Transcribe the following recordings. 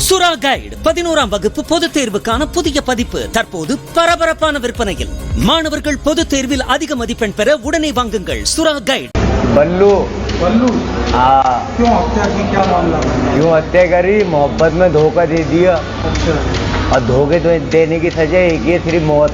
சுறா கைடு 11ஆம் வகுப்பு பொதுத் தேர்வுக்கான புதிய பதிப்பு தற்போது பரபரப்பான விற்பனையில். மாணவர்கள் பொதுத் தேர்வில் அதிக மதிப்பெண் பெற உடனே வாங்குங்கள் சுறா கைடு. बल्लू बल्लू हाँ क्यों हत्या की, क्या मामला? क्यों हत्या करी? मोहब्बत में धोखा दे दिया अच्छा, और धोखे तो देने की सजा एक ही सिर्फ मौत.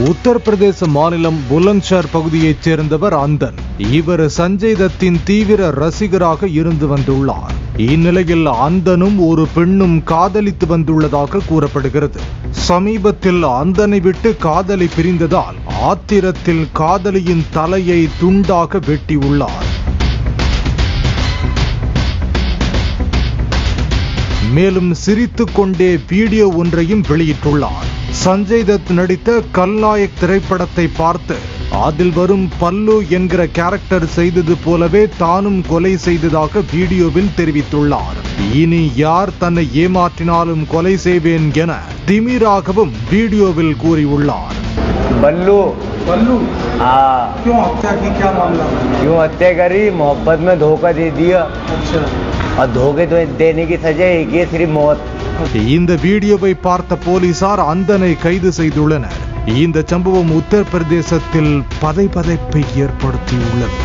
உத்தரப்பிரதேச மாநிலம் புலந்த்ஷஹர் பகுதியைச் சேர்ந்தவர் அந்தன். இவர் சஞ்சய் தத்தின் தீவிர ரசிகராக இருந்து வந்துள்ளார். இந்நிலையில் அந்தனும் ஒரு பெண்ணும் காதலித்து வந்துள்ளதாக கூறப்படுகிறது. சமீபத்தில் அந்தனை விட்டு காதலி பிரிந்ததால் ஆத்திரத்தில் காதலியின் தலையை துண்டாக வெட்டியுள்ளார். மேலும் சிரித்துக் கொண்டே வீடியோ ஒன்றையும் வெளியிட்டுள்ளார். சஞ்சய் தத் நடித்த கல்நாயக் திரைப்படத்தை பார்த்து அதில் வரும் பல்லு என்கிற கேரக்டர் செய்தது போலவே தானும் கொலை செய்ததாக வீடியோவில் தெரிவித்துள்ளார். இனி யார் தன்னை ஏமாற்றினாலும் கொலை செய்வேன் என திமிராகவும் வீடியோவில் கூறியுள்ளார். बल्लू बल्लू हाँ क्यों हत्या की, क्या मामला? क्यों हत्या करी? मोहब्बत में धोखा दे दिया अच्छा, और धोखे तो देने की सजा एक ही सिर्फ मौत. இந்த வீடியோவை பார்த்த போலீசார் அந்தனை கைது செய்துள்ளனர். இந்த சம்பவம் உத்தரப்பிரதேசத்தில் பதைபதைப்பை ஏற்படுத்தியுள்ளது.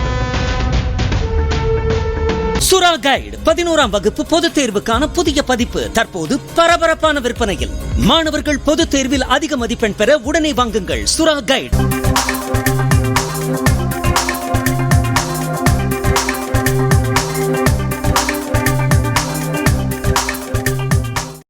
சுறா கைடு 11ஆம் வகுப்பு பொதுத் தேர்வுக்கான புதிய பதிப்பு தற்போது பரபரப்பான விற்பனையில். மாணவர்கள் பொதுத் தேர்வில் அதிக மதிப்பெண் பெற உடனே வாங்குங்கள் சுறா கைடு.